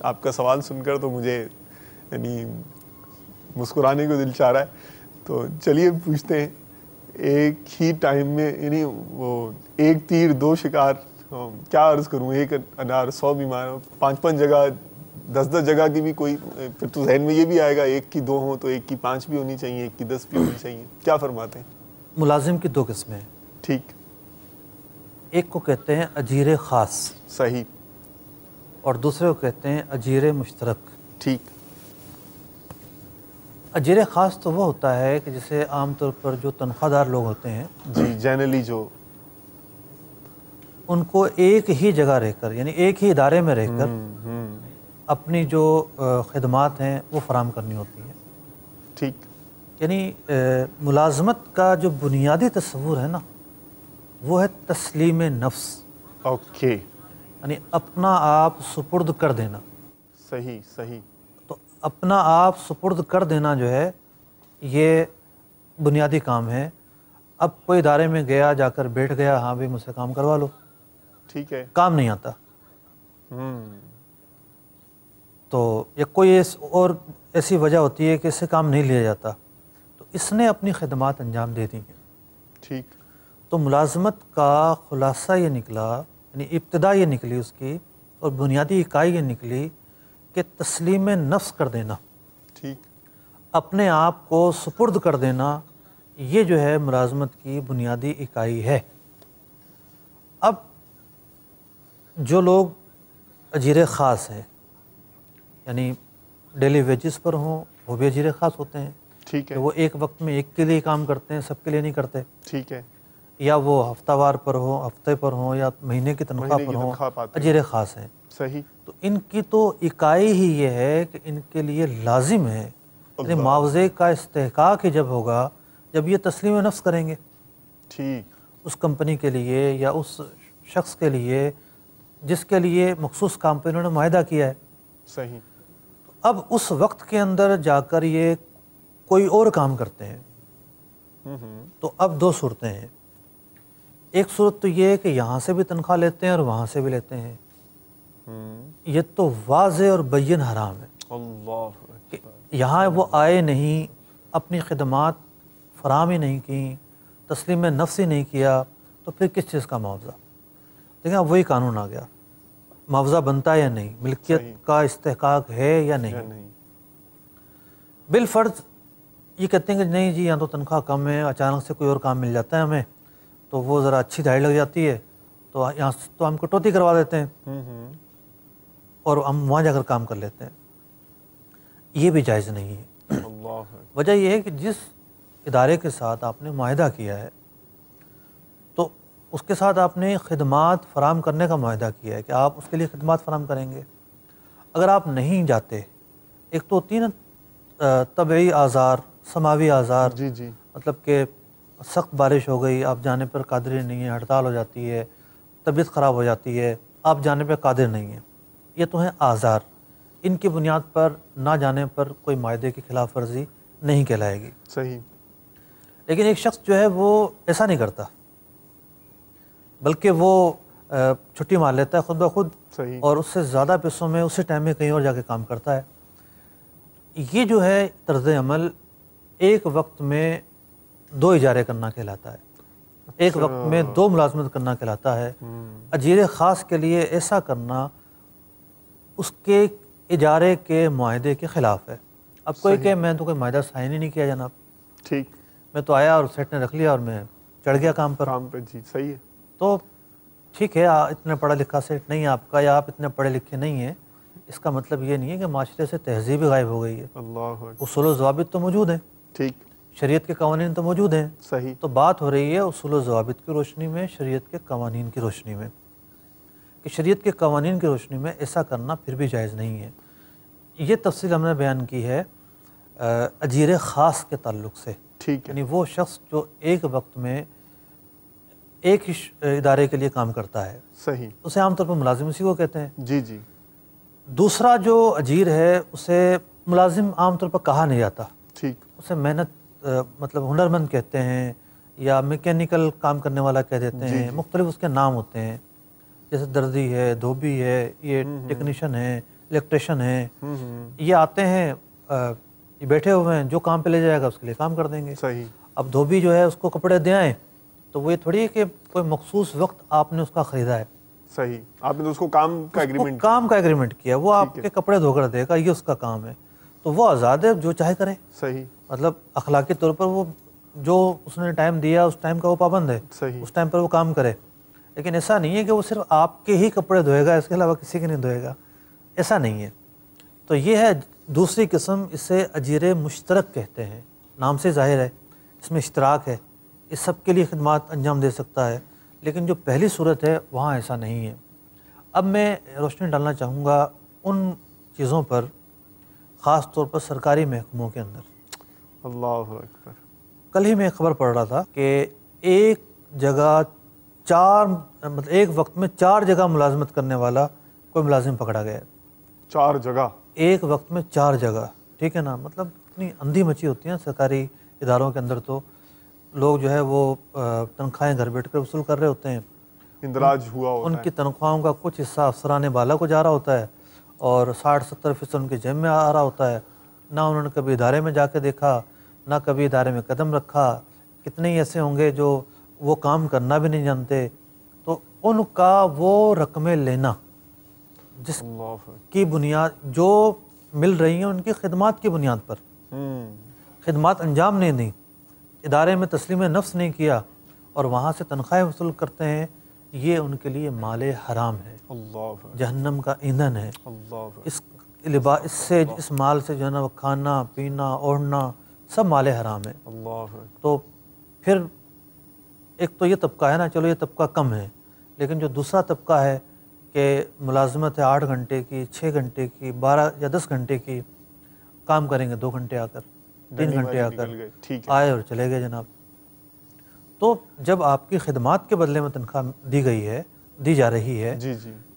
آپ کا سوال سن کر تو مجھے یعنی مسکرانے کو دل چاہ رہا ہے. تو چلیے پوچھتے ہیں, ایک ہی ٹائم میں یعنی وہ ایک تیر دو شکار, کیا عرض کروں, ایک انار 100 بیمار, 5 جگہ 10 جگہ کی بھی کوئی, پھر تو ذہن میں یہ بھی آئے گا ایک کی 2 ہوں تو ایک کی 5 بھی ہونی چاہیے, ایک کی 10 بھی ہونی چاہیے. کیا فرماتے ہیں؟ ملازم کی 2 قسمیں ہیں. ٹھیک. ایک کو کہتے ہیں اجیر خاص. صحیح. اور دوسرے کو کہتے ہیں اجیر مشترک. ٹھیک. اجیر خاص تو وہ ہوتا ہے کہ جسے عام طور پر جو تنخواہ دار لوگ ہوتے ہیں, جی جنرلی جو ان کو ایک ہی جگہ رہ کر یعنی ایک ہی ادارے میں رہ کر اپنی جو خدمات ہیں وہ فراہم کرنی ہوتی ہیں. ٹھیک. یعنی ملازمت کا جو بنیادی تصور ہے نا وہ ہے تسلیم نفس. اوکے. یعنی اپنا آپ سپرد کر دینا. صحیح صحیح. تو اپنا آپ سپرد کر دینا جو ہے یہ بنیادی کام ہے. اب کوئی ادارے میں گیا, جا کر بیٹھ گیا, ہاں بھی مجھ سے کام کروا لو, ٹھیک ہے, کام نہیں آتا. تو یا کوئی اور ایسی وجہ ہوتی ہے کہ اس سے کام نہیں لیا جاتا, تو اس نے اپنی خدمات انجام دے دی ہیں. ٹھیک. تو ملازمت کا خلاصہ یہ نکلا, یعنی ابتدا یہ نکلی اس کی اور بنیادی اکائی یہ نکلی کہ تسلیم نفس کر دینا. ٹھیک. اپنے آپ کو سپرد کر دینا, یہ جو ہے ملازمت کی بنیادی اکائی ہے. اب جو لوگ اجیر خاص ہیں یعنی ڈیلی ویجز پر ہوں وہ بھی اجیر خاص ہوتے ہیں. ٹھیک ہے. کہ وہ ایک وقت میں ایک کے لیے کام کرتے ہیں, سب کے لیے نہیں کرتے. ٹھیک ہے. یا وہ ہفتہ وار پر ہوں, ہفتے پر ہوں, یا مہینے کی تنخواہ پر ہوں, اجیر خاص ہیں. صحیح. تو ان کی تو اکائی ہی یہ ہے کہ ان کے لیے لازم ہے یعنی معاوضے کا استحقاق ہی جب ہوگا جب یہ تسلیم نفس کریں گے. ٹھیک. اس کمپنی کے لیے یا اس شخص کے لیے جس کے لیے مخصوص کام پہ انہوں نے معاہدہ کیا ہے. صحیح. اب اس وقت کے اندر جا کر یہ کوئی اور کام کرتے ہیں تو اب 2 صورتیں ہیں. ایک صورت تو یہ ہے کہ یہاں سے بھی تنخواہ لیتے ہیں اور وہاں سے بھی لیتے ہیں. یہ تو واضح اور بین حرام ہے. اللہ. کہ یہاں وہ آئے نہیں, اپنی خدمات فراہم ہی نہیں کی, تسلیم نفس ہی نہیں کیا, تو پھر کس چیز کا معاوضہ؟ دیکھیں وہی قانون آ گیا, معاوضہ بنتا ہے یا نہیں, ملکیت کا استحقاق ہے یا نہیں. بالفرض یہ کہتے ہیں کہ نہیں جی یہاں تو تنخواہ کم ہے, اچانک سے کوئی اور کام مل جاتا ہے ہمیں تو وہ ذرا اچھی دہائی لگ جاتی ہے تو یہاں تو ہم کٹوتی کروا دیتے ہیں اور ہم وہاں جا کر کام کر لیتے ہیں. یہ بھی جائز نہیں ہے. وجہ یہ ہے کہ جس ادارے کے ساتھ آپ نے معاہدہ کیا ہے تو اس کے ساتھ آپ نے خدمات فراہم کرنے کا معاہدہ کیا ہے کہ آپ اس کے لیے خدمات فراہم کریں گے. اگر آپ نہیں جاتے, ایک تو ہوتی ہے نا طبعی آزار, سماوی آزار, جی جی, مطلب کہ سخت بارش ہو گئی, آپ جانے پر قادر نہیں ہیں, ہڑتال ہو جاتی ہے, طبیعت خراب ہو جاتی ہے, آپ جانے پہ قادر نہیں ہیں, یہ تو ہیں آزار. ان کی بنیاد پر نہ جانے پر کوئی معاہدے کی خلاف ورزی نہیں کہلائے گی. صحیح. لیکن ایک شخص جو ہے وہ ایسا نہیں کرتا, بلکہ وہ چھٹی مار لیتا ہے خود بخود, اور اس سے زیادہ پیسوں میں اسی ٹائم میں کہیں اور جا کے کام کرتا ہے. یہ جو ہے طرز عمل ایک وقت میں 2 اجارے کرنا کہلاتا ہے, ایک وقت میں 2 ملازمت کرنا کہلاتا ہے. اجیر خاص کے لیے ایسا کرنا اس کے اجارے کے معاہدے کے خلاف ہے. اب کوئی کہ میں تو کوئی معاہدہ سائن ہی نہیں کیا جناب, ٹھیک, میں تو آیا اور سیٹ نے رکھ لیا اور میں چڑھ گیا کام پر. جی صحیح ہے. تو ٹھیک ہے, اتنا پڑھا لکھا سیٹ نہیں ہے آپ کا, یا آپ اتنے پڑھے لکھے نہیں ہیں, اس کا مطلب یہ نہیں ہے کہ معاشرے سے تہذیب غائب ہو گئی ہے. اصول و ضوابط تو موجود ہیں, ٹھیک, شریعت کے قوانین تو موجود ہیں. صحیح. تو بات ہو رہی ہے اصول و ضوابط کی روشنی میں, شریعت کے قوانین کی روشنی میں, کہ شریعت کے قوانین کی روشنی میں ایسا کرنا پھر بھی جائز نہیں ہے. یہ تفصیل ہم نے بیان کی ہے اجیر خاص کے تعلق سے. ٹھیک ہے. یعنی وہ شخص جو ایک وقت میں ایک ہی ادارے کے لیے کام کرتا ہے. صحیح. اسے عام طور پر ملازم اسی کو کہتے ہیں. جی جی. دوسرا جو اجیر ہے اسے ملازم عام طور پر کہا نہیں جاتا. ٹھیک. اسے محنت مطلب ہنرمند کہتے ہیں, یا میکینیکل کام کرنے والا کہہ دیتے ہیں. مختلف اس کے نام ہوتے ہیں, جیسے دردی ہے, دھوبی ہے, یہ ٹیکنیشین ہے, الیکٹریشین ہیں، یہ آتے ہیں، یہ بیٹھے ہوئے ہیں، جو کام پہ لے جائے گا اس کے لیے کام کر دیں گے. صحیح. اب دھوبی جو ہے اس کو کپڑے دے آئیں تو وہ یہ تھوڑی ہے کہ کوئی مخصوص وقت آپ نے اس کا خریدا ہے. صحیح. آپ نے تو اس کو کام کا ایگریمنٹ کیا، وہ آپ کے کپڑے دھو کر دے گا، یہ اس کا کام ہے. تو وہ آزاد ہے، جو چاہے کرے. صحیح. مطلب اخلاقی طور پر وہ جو اس نے ٹائم دیا اس ٹائم کا وہ پابند ہے. صحیح. اس ٹائم پر وہ کام کرے. لیکن ایسا نہیں ہے کہ وہ صرف آپ کے ہی کپڑے دھوئے گا، اس کے علاوہ کسی کے نہیں دھوئے گا، ایسا نہیں ہے. تو یہ ہے دوسری قسم، اسے اجیر مشترک کہتے ہیں. نام سے ظاہر ہے اس میں اشتراک ہے، اس سب کے لیے خدمات انجام دے سکتا ہے. لیکن جو پہلی صورت ہے وہاں ایسا نہیں ہے. اب میں روشنی ڈالنا چاہوں گا ان چیزوں پر، خاص طور پر سرکاری محکموں کے اندر. اللہ اکبر. کل ہی میں خبر پڑھ رہا تھا کہ ایک جگہ ایک وقت میں 4 جگہ ملازمت کرنے والا کوئی ملازم پکڑا گیا. 4 جگہ ایک وقت میں 4 جگہ، ٹھیک ہے نا. مطلب اتنی اندھی مچی ہوتی ہیں سرکاری اداروں کے اندر. تو لوگ جو ہے وہ تنخواہیں گھر بیٹھ کر وصول کر رہے ہوتے ہیں. اندراج ہوا ہوتا ہے. ان کی تنخواہوں کا کچھ حصہ افسران بالا کو جا رہا ہوتا ہے اور 60-70% ان کے جیب میں آ رہا ہوتا ہے. نہ انہوں نے کبھی ادارے میں جا کے دیکھا، نہ کبھی ادارے میں قدم رکھا. کتنے ہی ایسے ہوں گے جو وہ کام کرنا بھی نہیں جانتے. تو ان کا وہ رقمیں لینا جس کی بنیاد جو مل رہی ہیں ان کی خدمات کی بنیاد پر، خدمات انجام نہیں دیں، ادارے میں تسلیم نفس نہیں کیا اور وہاں سے تنخواہیں وصول کرتے ہیں، یہ ان کے لیے مال حرام ہے، جہنم کا ایندھن ہے. اس مال سے جو ہے نا وہ کھانا پینا اوڑھنا سب مال حرام ہے. تو پھر ایک تو یہ طبقہ ہے نا، چلو یہ طبقہ کم ہے، لیکن جو دوسرا طبقہ ہے کہ ملازمت ہے 8 گھنٹے کی، 6 گھنٹے کی، 12 یا 10 گھنٹے کی، کام کریں گے 2 گھنٹے آ کر، 3 گھنٹے آ کر آئے اور چلے گئے جناب. تو جب آپ کی خدمات کے بدلے میں تنخواہ دی جا رہی ہے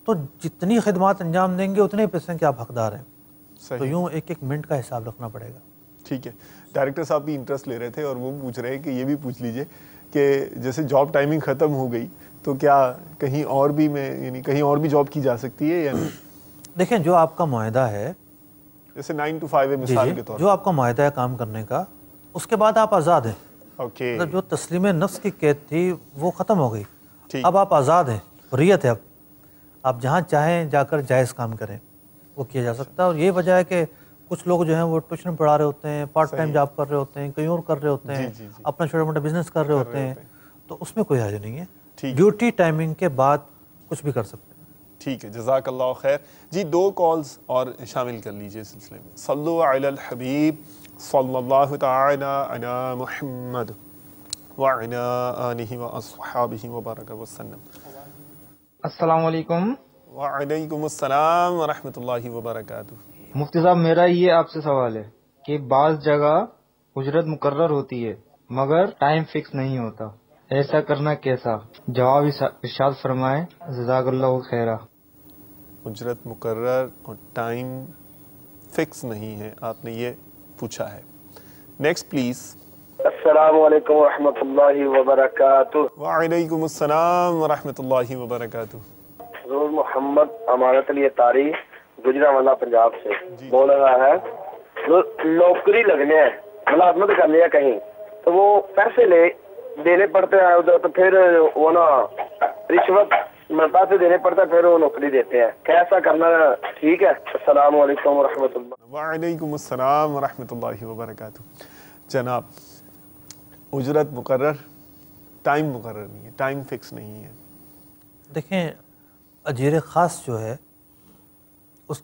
تو جتنی خدمات انجام دیں گے اتنے پیسے کے آپ حقدار ہیں. تو یوں ایک منٹ کا حساب رکھنا پڑے گا. ٹھیک ہے. ڈائریکٹر صاحب بھی انٹرسٹ لے رہے تھے اور وہ پوچھ رہے ہیں کہ یہ بھی پوچھ لیجئے کہ جیسے جاب ٹائمنگ ختم ہو گئی تو کیا کہیں اور بھی یعنی کہیں اور بھی جاب کی جا سکتی ہے یا نہیں؟ دیکھیں جو آپ کا معاہدہ ہے، جیسے 9 to 5 ہے مثال کے طور پر، جو آپ کا معاہدہ ہے کام کرنے کا، اس کے بعد آپ آزاد ہیں. مطلب جو تسلیم نفس کی قید تھی وہ ختم ہو گئی. اب آپ آزاد ہیں، حریت ہے. اب آپ جہاں چاہیں جا کر جائز کام کریں، وہ کیا جا سکتا ہے. اور یہ وجہ ہے کہ کچھ لوگ جو ہیں وہ ٹیوشن پڑھا رہے ہوتے ہیں، پارٹ ٹائم جاب کر رہے ہوتے ہیں، کہیں اور کر رہے ہوتے ہیں، اپنا چھوٹا موٹا بزنس کر رہے ہوتے ہیں. تو اس میں کوئی حرج نہیں ہے. ڈیوٹی ٹائمنگ کے بعد کچھ بھی کر سکتے ہیں. ٹھیک ہے، جزاک اللہ خیر. جی 2 کالز اور شامل کر لیجئے اس سلسلے میں. صلو علی الحبیب صلی اللہ تعالی علی محمد وعلی آلہ واصحابہ وبارک وسلم. السلام علیکم. وعلیکم السلام ورحمۃ اللہ وبرکاتہ. مفتی صاحب میرا یہ آپ سے سوال ہے کہ بعض جگہ اجرت مقرر ہوتی ہے مگر ٹائم فکس نہیں ہوتا، ایسا کرنا کیسا؟ جواب ارشاد فرمائیں جزاک اللہ خیرہ. اجرت مقرر اور ٹائم فکس نہیں ہے، آپ نے یہ پوچھا ہے. Next please. السلام علیکم ورحمۃ اللہ وبرکاتہ. وعلیکم السلام ورحمۃ اللہ وبرکاتہ. حضور محمد امانت علی تاری گجرانوالہ پنجاب سے بول رہا ہے. نوکری لگنے ہے، ملازمت کرنی ہے کہیں تو وہ پیسے دینے پڑتے ہیں ادھر، تو پھر وہ نا رشوت پیسے دینے پڑتے ہیں، پھر وہ نوکری دیتے ہیں. کیسا کرنا ٹھیک ہے؟ السلام علیکم ورحمۃ اللہ. وعلیکم السلام ورحمۃ اللہ وبرکاتہ. جناب اجرت مقرر، ٹائم مقرر نہیں ہے، ٹائم فکس نہیں ہے. دیکھیں اجیر خاص جو ہے اس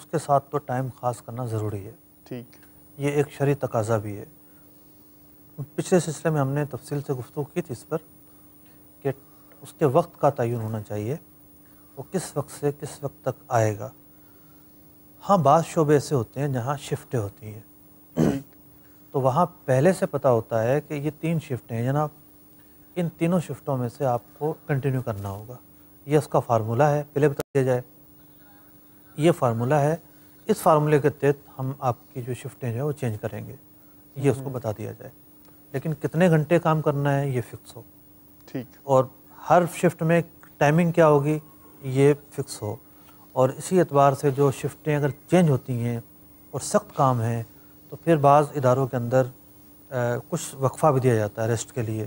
کے ساتھ تو ٹائم خاص کرنا ضروری ہے. ٹھیک، یہ ایک شرعی تقاضا بھی ہے. پچھلے سلسلے میں ہم نے تفصیل سے گفتگو کی تھی اس پر کہ اس کے وقت کا تعین ہونا چاہیے، وہ کس وقت سے کس وقت تک آئے گا. ہاں بعض شعبے ایسے ہوتے ہیں جہاں شفٹیں ہوتی ہیں تو وہاں پہلے سے پتہ ہوتا ہے کہ یہ 3 شفٹیں ہیں جناب، ان تینوں شفٹوں میں سے آپ کو کنٹینیو کرنا ہوگا. یہ اس کا فارمولہ ہے، پہلے بتا دیا جائے یہ فارمولہ ہے، اس فارمولے کے تحت ہم آپ کی جو شفٹیں جو ہے وہ چینج کریں گے، یہ اس کو بتا دیا جائے. لیکن کتنے گھنٹے کام کرنا ہے یہ فکس ہو. ٹھیک. اور ہر شفٹ میں ٹائمنگ کیا ہوگی یہ فکس ہو. اور اسی اعتبار سے جو شفٹیں اگر چینج ہوتی ہیں اور سخت کام ہیں تو پھر بعض اداروں کے اندر کچھ وقفہ بھی دیا جاتا ہے ریسٹ کے لیے.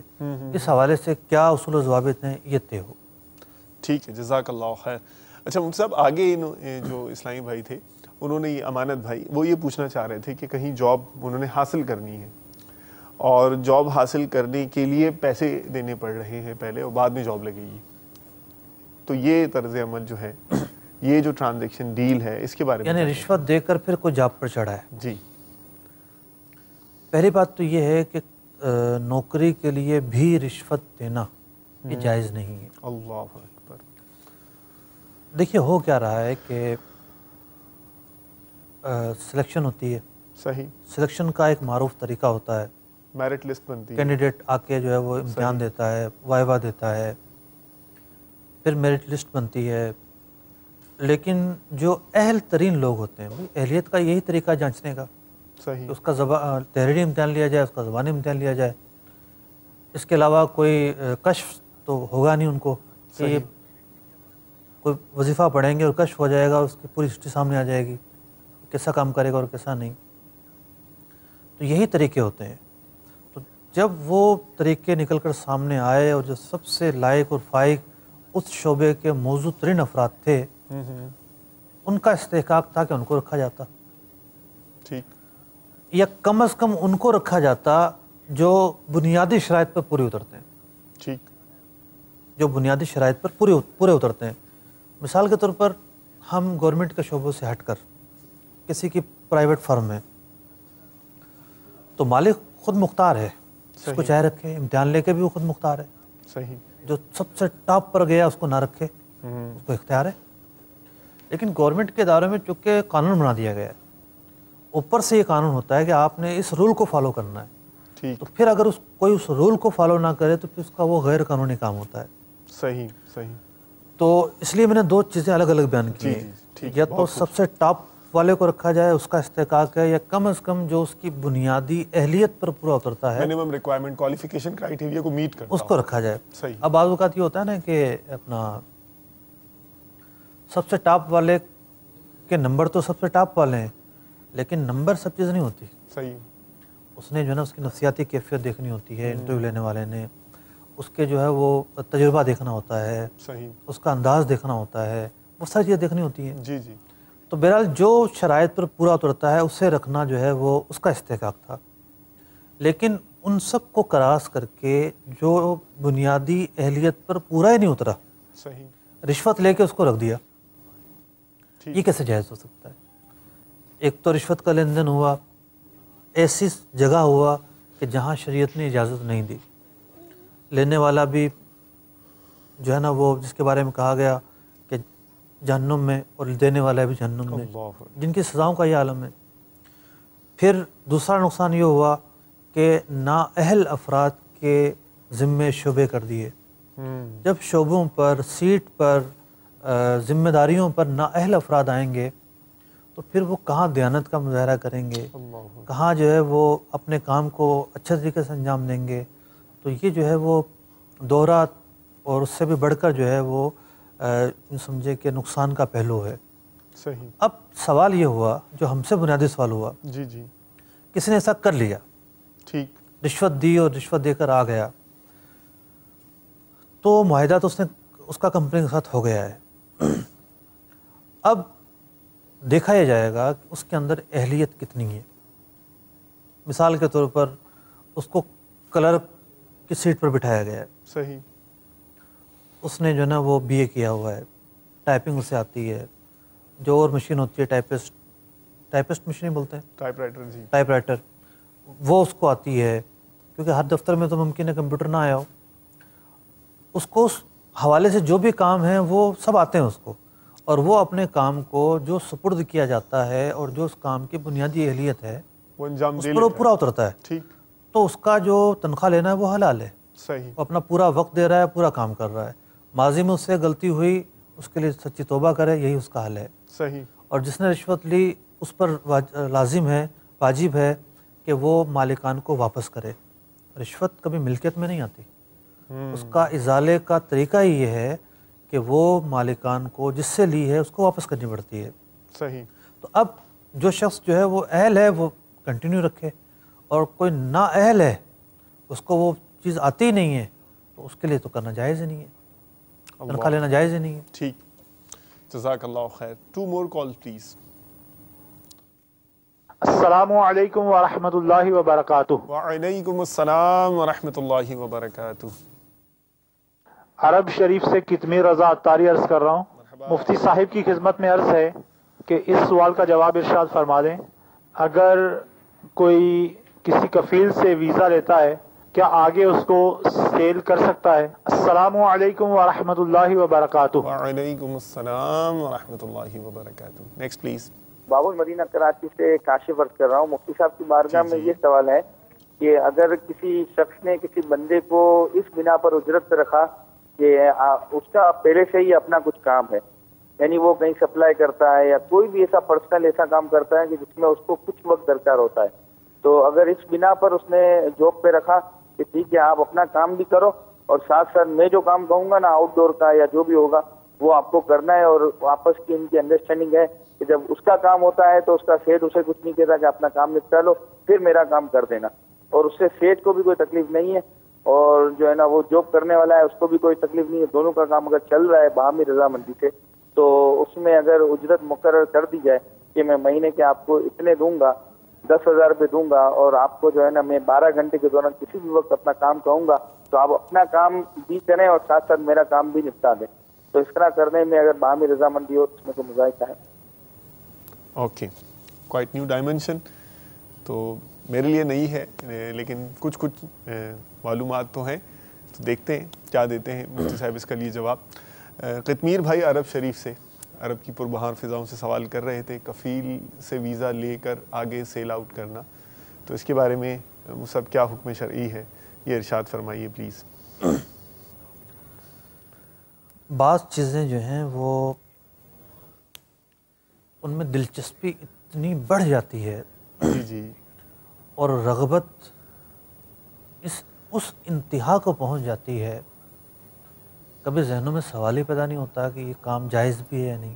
اس حوالے سے کیا اصول و ضوابط ہیں یہ طے ہو. ٹھیک ہے، جزاک اللہ خیر. اچھا مفتی صاحب، آگے جو اسلامی بھائی تھے انہوں نے، یہ امانت بھائی، وہ یہ پوچھنا چاہ رہے تھے کہ کہیں جاب انہوں نے حاصل کرنی ہے اور جاب حاصل کرنے کے لیے پیسے دینے پڑ رہے ہیں پہلے اور بعد میں جاب لگے گی، تو یہ طرز عمل جو ہے، یہ جو ٹرانزیکشن ڈیل ہے، اس کے بارے میں یعنی رشوت دے کر پھر کوئی جاب پر چڑھا ہے. جی، پہلی بات تو یہ ہے کہ نوکری کے لیے بھی رشوت دینا یہ جائز نہیں ہے. اللہ اکبر. دیکھیے ہو کیا رہا ہے کہ سلیکشن ہوتی ہے. صحیح. سلیکشن کا ایک معروف طریقہ ہوتا ہے، میرٹ لسٹ بنتی ہے، کینڈیڈیٹ آ کے جو ہے وہ امتحان دیتا ہے، وائوا دیتا ہے، پھر میرٹ لسٹ بنتی ہے. لیکن جو اہل ترین لوگ ہوتے ہیں، اہلیت کا یہی طریقہ جانچنے کا، صحیح، اس کا تحریری امتحان لیا جائے، اس کا زبانی امتحان لیا جائے. اس کے علاوہ کوئی کشف تو ہوگا نہیں ان کو کہ یہ کوئی وظیفہ پڑھیں گے اور کشف ہو جائے گا، اس کی پوری ہسٹری سامنے آ جائے گی، کیسا کام کرے گا اور کیسا نہیں. تو یہی طریقے ہوتے ہیں. تو جب وہ طریقے نکل کر سامنے آئے اور جو سب سے لائق اور فائق اس شعبے کے موضوع ترین افراد تھے، ان کا استحقاق تھا کہ ان کو رکھا جاتا، ٹھیک، یا کم از کم ان کو رکھا جاتا جو بنیادی شرائط پر پورے اترتے ہیں. ٹھیک، جو بنیادی شرائط پر پورے اترتے ہیں. مثال کے طور پر ہم گورنمنٹ کے شعبوں سے ہٹ کر کسی کی پرائیویٹ فرم ہے تو مالک خود مختار ہے، اس کو چاہے رکھے، امتحان لے کے بھی وہ خود مختار ہے. صحیح. جو سب سے ٹاپ پر گیا اس کو نہ رکھے، اس کو اختیار ہے. لیکن گورنمنٹ کے اداروں میں چونکہ قانون بنا دیا گیا ہے، اوپر سے یہ قانون ہوتا ہے کہ آپ نے اس رول کو فالو کرنا ہے. ٹھیک. تو پھر اگر کوئی اس رول کو فالو نہ کرے تو پھر اس کا وہ غیر قانونی کام ہوتا ہے. صحیح، صحیح. تو اس لیے میں نے دو چیزیں الگ الگ بیان کی ہیں. یا تو سب سے ٹاپ والے کو رکھا جائے، اس کا استحقاق ہے، یا کم از کم جو اس کی بنیادی اہلیت پر پورا اترتا ہے، منیمم ریکوائرمنٹ کوالیفیکیشن کرائیٹیریا کو میٹ کرتا، اس کو رکھا جائے. صحیح. اب بعض اوقات یہ ہوتا ہے نا کہ اپنا سب سے ٹاپ والے کے نمبر تو سب سے ٹاپ والے ہیں، لیکن نمبر سب چیز نہیں ہوتی. صحیح. اس نے جو ہے نا اس کی نفسیاتی کیفیت دیکھنی ہوتی ہے، انٹرویو لینے والے نے اس کے جو ہے وہ تجربہ دیکھنا ہوتا ہے، صحیح، اس کا انداز دیکھنا ہوتا ہے، وہ ساری چیزیں دیکھنی ہوتی ہیں. جی جی. تو بہرحال جو شرائط پر پورا اترتا ہے اسے رکھنا جو ہے وہ اس کا استحقاق تھا. لیکن ان سب کو کراس کر کے جو بنیادی اہلیت پر پورا ہی نہیں اترا، صحیح، رشوت لے کے اس کو رکھ دیا، یہ کیسے جائز ہو سکتا ہے؟ ایک تو رشوت کا لین دین ہوا، ایسی جگہ ہوا کہ جہاں شریعت نے اجازت نہیں دی. لینے والا بھی جو ہے نا وہ جس کے بارے میں کہا گیا کہ جہنم میں، اور دینے والا بھی جہنم میں، جن کی سزاؤں کا یہ عالم ہے. پھر دوسرا نقصان یہ ہوا کہ نااہل افراد کے ذمے شعبے کر دیے. جب شعبوں پر، سیٹ پر، ذمہ داریوں پر نااہل افراد آئیں گے تو پھر وہ کہاں دیانت کا مظاہرہ کریں گے، کہاں جو ہے وہ اپنے کام کو اچھے طریقے سے انجام دیں گے. تو یہ جو ہے وہ دوہرا اور اس سے بھی بڑھ کر جو ہے وہ سمجھے کہ نقصان کا پہلو ہے. صحیح. اب سوال یہ ہوا، جو ہم سے بنیادی سوال ہوا، جی جی، کسی نے ایسا کر لیا، ٹھیک، رشوت دی اور رشوت دے کر آ گیا، تو معاہدہ تو اس کا کمپنی کے ساتھ ہو گیا ہے. اب دیکھا یہ جائے گا کہ اس کے اندر اہلیت کتنی ہے. مثال کے طور پر اس کو کلرک کی سیٹ پر بٹھایا گیا ہے، صحیح، اس نے جو ہے نا وہ BA کیا ہوا ہے، ٹائپنگ اسے آتی ہے، جو اور مشین ہوتی ہے ٹائپسٹ مشین بولتے ہیں، ٹائپ رائٹر، جی، ٹائپ رائٹر، وہ اس کو آتی ہے، کیونکہ ہر دفتر میں تو ممکن ہے کمپیوٹر نہ آیا ہو. اس کو اس حوالے سے جو بھی کام ہیں وہ سب آتے ہیں اس کو، اور وہ اپنے کام کو جو سپرد کیا جاتا ہے اور جو اس کام کی بنیادی اہلیت ہے وہ انجام اس پر وہ پورا اترتا ہے. ٹھیک. تو اس کا جو تنخواہ لینا ہے وہ حلال ہے. صحیح. وہ اپنا پورا وقت دے رہا ہے، پورا کام کر رہا ہے. ماضی میں اس سے غلطی ہوئی، اس کے لیے سچی توبہ کرے، یہی اس کا حل ہے. صحیح. اور جس نے رشوت لی اس پر لازم ہے، واجب ہے کہ وہ مالکان کو واپس کرے. رشوت کبھی ملکیت میں نہیں آتی. اس کا ازالے کا طریقہ ہی یہ ہے کہ وہ مالکان کو جس سے لی ہے اس کو واپس کرنی پڑتی ہے. صحیح. تو اب جو شخص جو ہے وہ اہل ہے وہ کنٹینیو رکھے، اور کوئی نااہل ہے اس کو وہ چیز آتی ہی نہیں ہے تو اس کے لیے تو کرنا جائز ہی نہیں ہے، تنخواہ لینا جائز ہی نہیں ہے. ٹھیک، جزاک اللہ خیر. 2 more calls please. السلام علیکم ورحمۃ اللہ وبرکاتہ. وعلیکم السلام ورحمۃ اللہ وبرکاتہ. عرب شریف سے کتمیر رضا اتاری عرض کر رہا ہوں. مفتی صاحب کی خدمت میں عرض ہے کہ اس سوال کا جواب ارشاد فرما دیں. اگر کوئی کسی کفیل سے ویزا لیتا ہے کیا آگے اس کو سیل کر سکتا ہے؟ السلام علیکم ورحمۃ اللہ وبرکاتہ. وعلیکم السلام ورحمۃ اللہ وبرکاتہ. Next please. باب المدینہ کراچی سے کاشف عرض کر رہا ہوں. مفتی صاحب کی بارگاہ میں یہ سوال ہے کہ اگر کسی شخص نے کسی بندے کو اس بنا پر اجرت پہ رکھا کہ اس کا پہلے سے ہی اپنا کچھ کام ہے، یعنی وہ کہیں سپلائی کرتا ہے یا کوئی بھی ایسا پرسنل ایسا کام کرتا ہے کہ جس میں اس کو کچھ وقت درکار ہوتا ہے، تو اگر اس بنا پر اس نے جاب پہ رکھا کہ ٹھیک ہے آپ اپنا کام بھی کرو اور ساتھ ساتھ میں جو کام کہوں گا نا آؤٹ ڈور کا یا جو بھی ہوگا وہ آپ کو کرنا ہے، اور آپس کی ان کی انڈرسٹینڈنگ ہے کہ جب اس کا کام ہوتا ہے تو اس کا سیٹ اسے کچھ نہیں کہتا کہ اپنا کام نپٹا لو پھر میرا کام کر دینا، اور اس سے سیٹ کو بھی کوئی تکلیف نہیں ہے اور جو ہے نا وہ جاب کرنے والا ہے اس کو بھی کوئی تکلیف نہیں ہے. دونوں کا کام اگر چل رہا ہے باہمی رضامندی سے تو اس میں اگر اجرت مقرر کر دی جائے کہ میں مہینے کے آپ کو اتنے دوں گا، 10,000 روپے دوں گا، اور آپ کو جو ہے نا میں 12 گھنٹے کے دوران کسی بھی وقت اپنا کام کہوں گا تو آپ اپنا کام بھی کریں اور ساتھ ساتھ میرا کام بھی نپٹا دیں، تو اس طرح کرنے میں اگر باہمی رضامندی ہو تو اس میں کوئی مذائقہ ہے. اوکے، کوائٹ نیو ڈائمنشن تو میرے لیے نہیں ہے لیکن کچھ معلومات تو ہیں، تو دیکھتے ہیں کیا دیتے ہیں مفتی صاحب اس کا لیے جواب. قطمیر بھائی عرب شریف سے، عرب کی پربہار فضاؤں سے سوال کر رہے تھے کفیل سے ویزا لے کر آگے سیل آؤٹ کرنا، تو اس کے بارے میں وہ سب کیا حکم شرعی ہے یہ ارشاد فرمائیے پلیز. بعض چیزیں جو ہیں وہ ان میں دلچسپی اتنی بڑھ جاتی ہے جی اور رغبت اس انتہا کو پہنچ جاتی ہے، کبھی ذہنوں میں سوال ہی پیدا نہیں ہوتا کہ یہ کام جائز بھی ہے یا نہیں.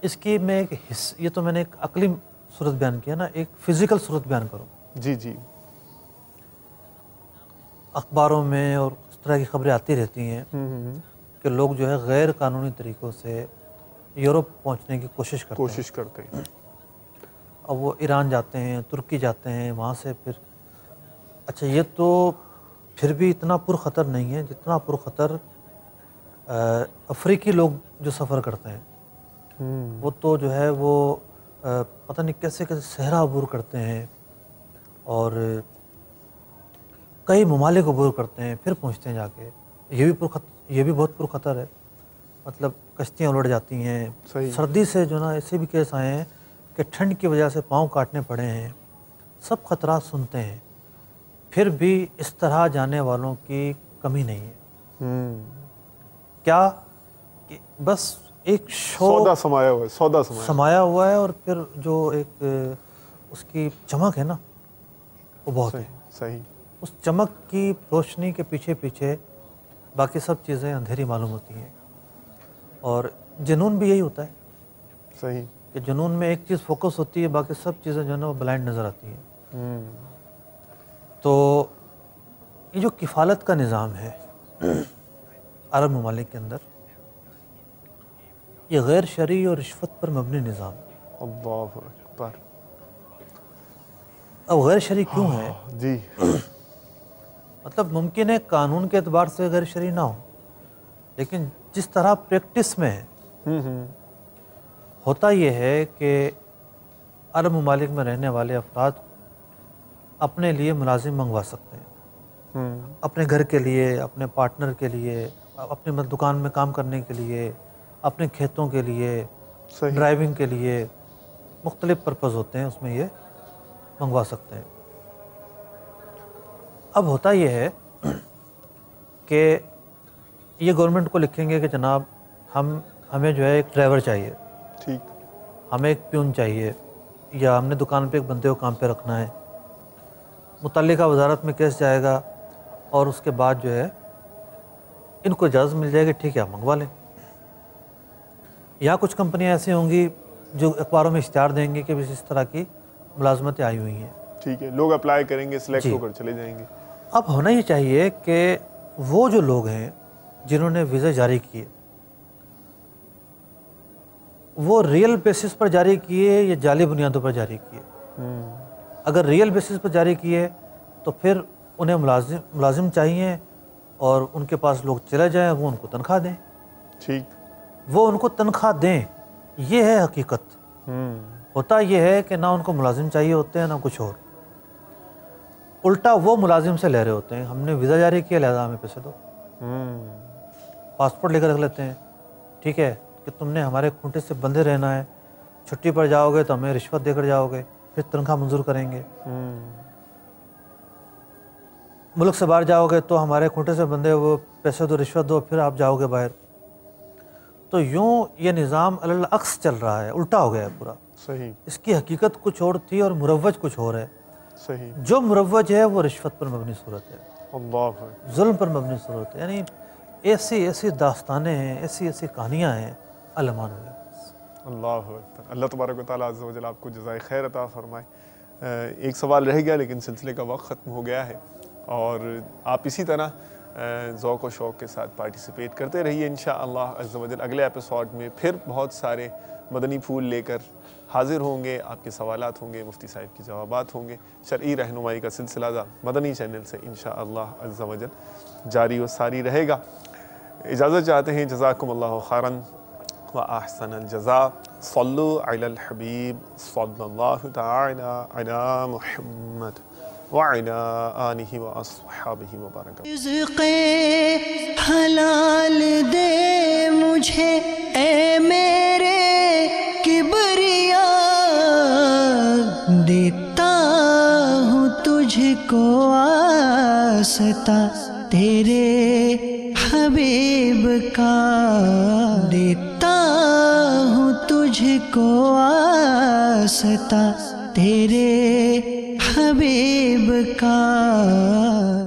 اس کی میں ایک یہ تو میں نے ایک عقلی صورت بیان کیا نا، ایک فزیکل صورت بیان کروں. جی اخباروں میں اور اس طرح کی خبریں آتی رہتی ہیں کہ لوگ جو ہے غیر قانونی طریقوں سے یورپ پہنچنے کی کوشش کرتے ہیں. اب وہ ایران جاتے ہیں، ترکی جاتے ہیں، وہاں سے پھر اچھا یہ تو پھر بھی اتنا پرخطر نہیں ہے جتنا پرخطر افریقی لوگ جو سفر کرتے ہیں. وہ تو جو ہے وہ پتہ نہیں کیسے صحرا عبور کرتے ہیں اور کئی ممالک عبور کرتے ہیں پھر پہنچتے ہیں جا کے. یہ بھی بہت پرخطر ہے، مطلب کشتیاں الٹ جاتی ہیں. سردی سے جو نا ایسے بھی کیس آئے ہیں کہ ٹھنڈ کی وجہ سے پاؤں کاٹنے پڑے ہیں. سب خطرات سنتے ہیں، پھر بھی اس طرح جانے والوں کی کمی نہیں ہے. کیا کہ بس ایک سودا سمایا ہوا ہے اور پھر جو ایک اس کی چمک ہے نا وہ بہت ہے. صحیح. اس چمک کی روشنی کے پیچھے باقی سب چیزیں اندھیری معلوم ہوتی ہیں. اور جنون بھی یہی ہوتا ہے. صحیح. کہ جنون میں ایک چیز فوکس ہوتی ہے، باقی سب چیزیں جو ہے نا وہ بلائنڈ نظر آتی ہیں. تو یہ جو کفالت کا نظام ہے عرب ممالک کے اندر، یہ غیر شرعی اور رشوت پر مبنی نظام. اللہ اکبر. اب غیر شرعی کیوں ہے؟ جی مطلب ممکن ہے قانون کے اعتبار سے غیر شرعی نہ ہو، لیکن جس طرح پریکٹس میں ہے ہوتا یہ ہے کہ عرب ممالک میں رہنے والے افراد اپنے لیے ملازم منگوا سکتے ہیں، اپنے گھر کے لیے، اپنے پارٹنر کے لیے، اپنے دکان میں کام کرنے کے لیے، اپنے کھیتوں کے لیے، ڈرائیونگ کے لیے، مختلف پرپز ہوتے ہیں، اس میں یہ منگوا سکتے ہیں. اب ہوتا یہ ہے کہ یہ گورنمنٹ کو لکھیں گے کہ جناب ہمیں جو ہے ایک ڈرائیور چاہیے، ٹھیک، ہمیں ایک پیون چاہیے، یا ہم نے دکان پہ ایک بندے کو کام پہ رکھنا ہے. متعلقہ وزارت میں کیس جائے گا اور اس کے بعد جو ہے ان کو اجازت مل جائے گی ٹھیک ہے آپ منگوا لیں. یا کچھ کمپنیاں ایسی ہوں گی جو اخباروں میں اشتہار دیں گے کہ اس طرح کی ملازمتیں آئی ہوئی ہیں. ٹھیک ہے, لوگ اپلائی کریں گے, سلیکٹ ہو کر چلے جائیں گے. اب ہونا یہ چاہیے کہ وہ جو لوگ ہیں جنہوں نے ویزا جاری کیے وہ ریئل بیسس پر جاری کیے یا جعلی بنیادوں پر جاری کیے. اگر ریئل بیسس پر جاری کیے تو پھر انہیں ملازم چاہیے اور ان کے پاس لوگ چلے جائیں, وہ ان کو تنخواہ دیں. ٹھیک, وہ ان کو تنخواہ دیں, یہ ہے حقیقت. ہوتا یہ ہے کہ نہ ان کو ملازم چاہیے ہوتے ہیں نہ کچھ اور, الٹا وہ ملازم سے لے رہے ہوتے ہیں. ہم نے ویزا جاری کیا لہذا ہمیں پیسے دو, پاسپورٹ لے کر رکھ لیتے ہیں, ٹھیک ہے کہ تم نے ہمارے کھونٹے سے بندھے رہنا ہے, چھٹی پر جاؤ گے تو ہمیں رشوت دے کر جاؤ گے, پھر تنخواہ منظور کریں گے. ملک سے باہر جاؤ گے تو ہمارے کھونٹے سے بندھے وہ پیسے دو, رشوت دو, پھر آپ جاؤ گے باہر. تو یوں یہ نظام العکس چل رہا ہے, الٹا ہو گیا ہے پورا. صحیح. اس کی حقیقت کچھ اور تھی اور مروج کچھ اور ہے. صحیح. جو مروج ہے وہ رشوت پر مبنی صورت ہے, اللہ, ظلم پر مبنی صورت ہے. یعنی ایسی داستانیں ہیں, ایسی کہانیاں ہیں, علمان ہوئے. اللہ اکبر. اللہ تبارک و تعالیٰ عز و جل آپ کو جزائے خیر عطا فرمائے. ایک سوال رہ گیا لیکن سلسلے کا وقت ختم ہو گیا ہے, اور آپ اسی طرح ذوق و شوق کے ساتھ پارٹیسپیٹ کرتے رہیے. انشاءاللہ عز و جل اگلے ایپیسوڈ میں پھر بہت سارے مدنی پھول لے کر حاضر ہوں گے. آپ کے سوالات ہوں گے, مفتی صاحب کی جوابات ہوں گے. شرعی رہنمائی کا سلسلہ مدنی چینل سے انشاءاللہ عز و جل جاری و ساری رہے گا. اجازت چاہتے ہیں. جزاکم اللہ خیراً و احسن الجزاء. صلو علی الحبیب صلی اللہ تعالی علی محمد وعلی آلہ واصحابہ وبارک. رزق حلال دے مجھے اے میرے کبریا, دیتا ہوں تجھ کو واسطہ تیرے حبیب کا, دیتا ہوں تجھ کو واسطہ تیرے حبیب کا.